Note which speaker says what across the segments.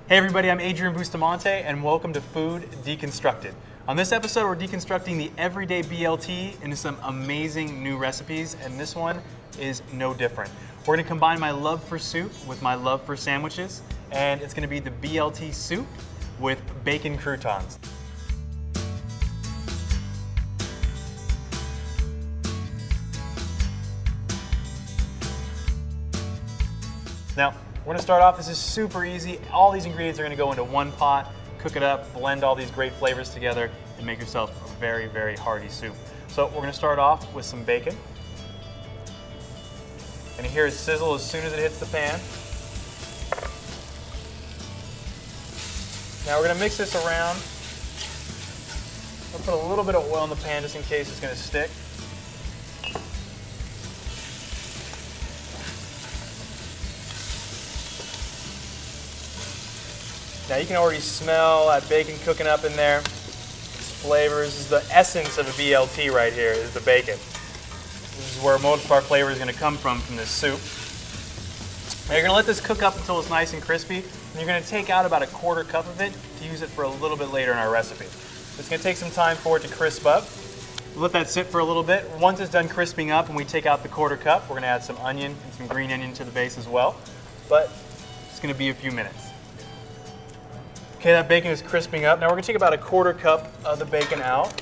Speaker 1: Hey everybody, I'm Adrian Bustamante and welcome to Food Deconstructed. On this episode, we're deconstructing the everyday BLT into some amazing new recipes, and this one is no different. We're gonna combine my love for soup with my love for sandwiches, and it's gonna be the BLT soup with bacon croutons. Now, we're gonna start off, this is super easy. All these ingredients are gonna go into one pot, cook it up, blend all these great flavors together, and make yourself a very, very hearty soup. So we're gonna start off with some bacon. And you hear it sizzle as soon as it hits the pan. Now we're gonna mix this around. I'll put a little bit of oil in the pan just in case it's gonna stick. Now you can already smell that bacon cooking up in there. It's flavors. This is the essence of a BLT right here, is the bacon. This is where most of our flavor is going to come from this soup. Now you're going to let this cook up until it's nice and crispy, and you're going to take out about a quarter cup of it to use it for a little bit later in our recipe. It's going to take some time for it to crisp up. We'll let that sit for a little bit. Once it's done crisping up and we take out the quarter cup, we're going to add some onion and some green onion to the base as well. But it's going to be a few minutes. Okay, that bacon is crisping up. Now we're going to take about a quarter cup of the bacon out.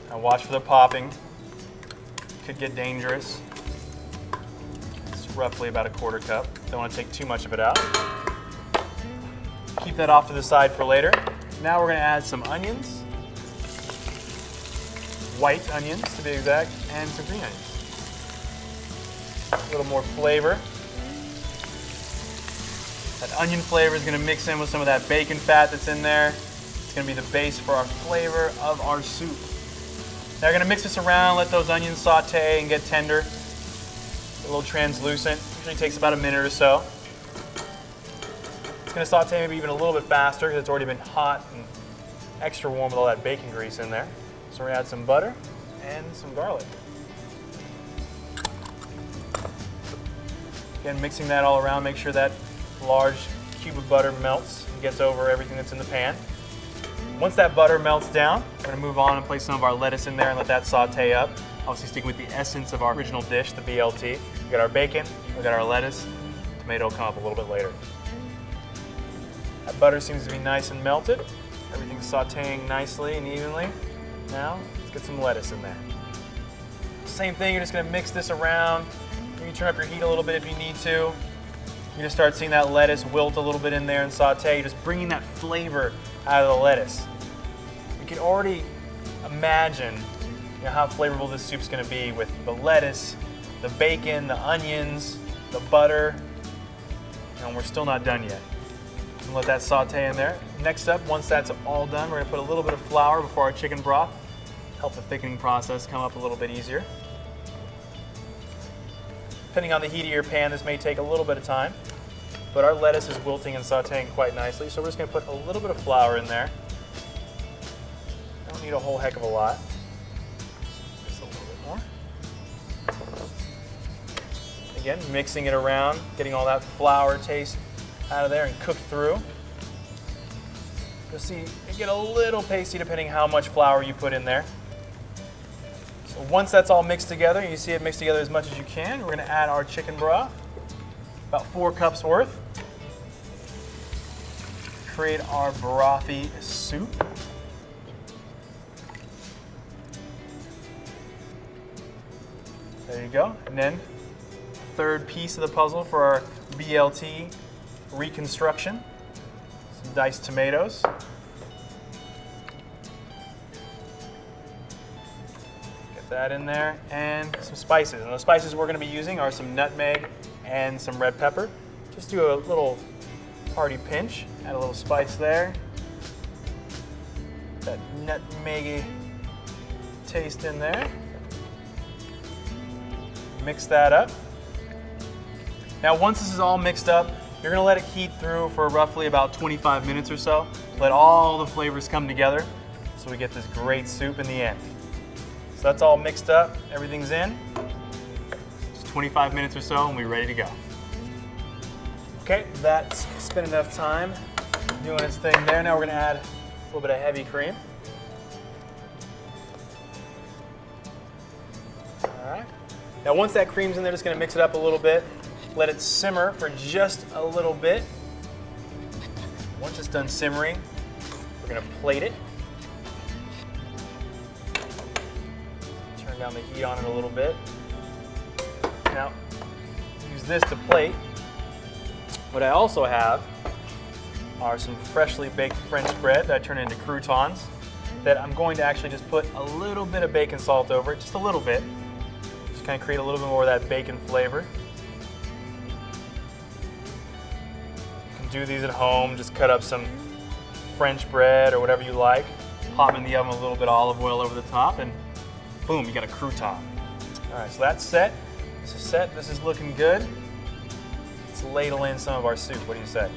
Speaker 1: Now watch for the popping. Could get dangerous. It's roughly about a quarter cup. Don't want to take too much of it out. Keep that off to the side for later. Now we're going to add some onions. White onions to be exact, and some green onions. A little more flavor. That onion flavor is going to mix in with some of that bacon fat that's in there. It's going to be the base for our flavor of our soup. Now we're going to mix this around, let those onions saute and get tender, a little translucent. Usually takes about a minute or so. It's going to saute maybe even a little bit faster because it's already been hot and extra warm with all that bacon grease in there. So we're going to add some butter and some garlic. Again, mixing that all around, make sure that large cube of butter melts and gets over everything that's in the pan. Once that butter melts down, we're going to move on and place some of our lettuce in there and let that saute up. Obviously sticking with the essence of our original dish, the BLT. We got our bacon, we got our lettuce, tomato will come up a little bit later. That butter seems to be nice and melted. Everything's sauteing nicely and evenly. Now, let's get some lettuce in there. Same thing, you're just going to mix this around. You can turn up your heat a little bit if you need to. You're going to start seeing that lettuce wilt a little bit in there and saute, just bringing that flavor out of the lettuce. You can already imagine how flavorful this soup's going to be with the lettuce, the bacon, the onions, the butter, and we're still not done yet. And let that saute in there. Next up, once that's all done, we're going to put a little bit of flour before our chicken broth, help the thickening process come up a little bit easier. Depending on the heat of your pan, this may take a little bit of time, but our lettuce is wilting and sauteing quite nicely, so we're just going to put a little bit of flour in there. Don't need a whole heck of a lot. Just a little bit more. Again, mixing it around, getting all that flour taste out of there and cooked through. You'll see it get a little pasty depending how much flour you put in there. So once that's all mixed together, you see it mixed together as much as you can, we're going to add our chicken broth, about 4 cups worth. Create our brothy soup. There you go. And then third piece of the puzzle for our BLT reconstruction, some diced tomatoes. That in there, and some spices. And the spices we're going to be using are some nutmeg and some red pepper. Just do a little hearty pinch, add a little spice there. That nutmeggy taste in there. Mix that up. Now once this is all mixed up, you're going to let it heat through for roughly about 25 minutes or so. Let all the flavors come together so we get this great soup in the end. So that's all mixed up, everything's in. Just 25 minutes or so and we're ready to go. Okay, that's spent enough time doing its thing there. Now we're gonna add a little bit of heavy cream. All right. Now once that cream's in there, just gonna mix it up a little bit. Let it simmer for just a little bit. Once it's done simmering, we're gonna plate it. Turn down the heat on it a little bit. Now, use this to plate. What I also have are some freshly baked French bread that I turn into croutons that I'm going to actually just put a little bit of bacon salt over it, just a little bit. Just kind of create a little bit more of that bacon flavor. You can do these at home, just cut up some French bread or whatever you like, pop them in the oven with a little bit of olive oil over the top, and boom, you got a crouton. All right, so that's set. This is set, this is looking good. Let's ladle in some of our soup, what do you say?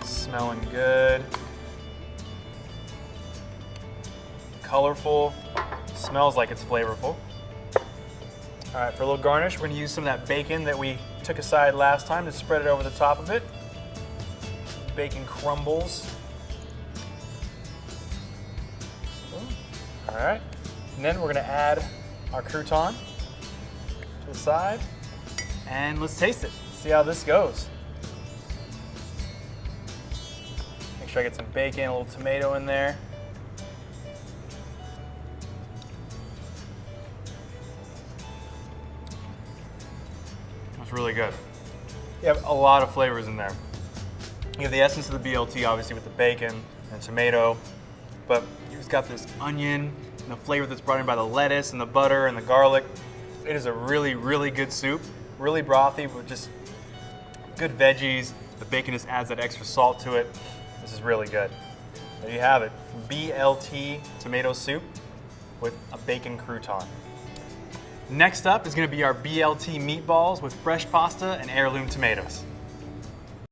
Speaker 1: Smelling good. Colorful. Smells like it's flavorful. All right, for a little garnish, we're gonna use some of that bacon that we took aside last time to spread it over the top of it. Bacon crumbles. All right, and then we're gonna add our crouton to the side, and let's taste it. See how this goes. Make sure I get some bacon, a little tomato in there. That's really good. You have a lot of flavors in there. You have the essence of the BLT, obviously, with the bacon and tomato, but you've got this onion and the flavor that's brought in by the lettuce and the butter and the garlic. It is a really, really good soup. Really brothy, with just good veggies. The bacon just adds that extra salt to it. This is really good. There you have it. BLT tomato soup with a bacon crouton. Next up is going to be our BLT meatballs with fresh pasta and heirloom tomatoes.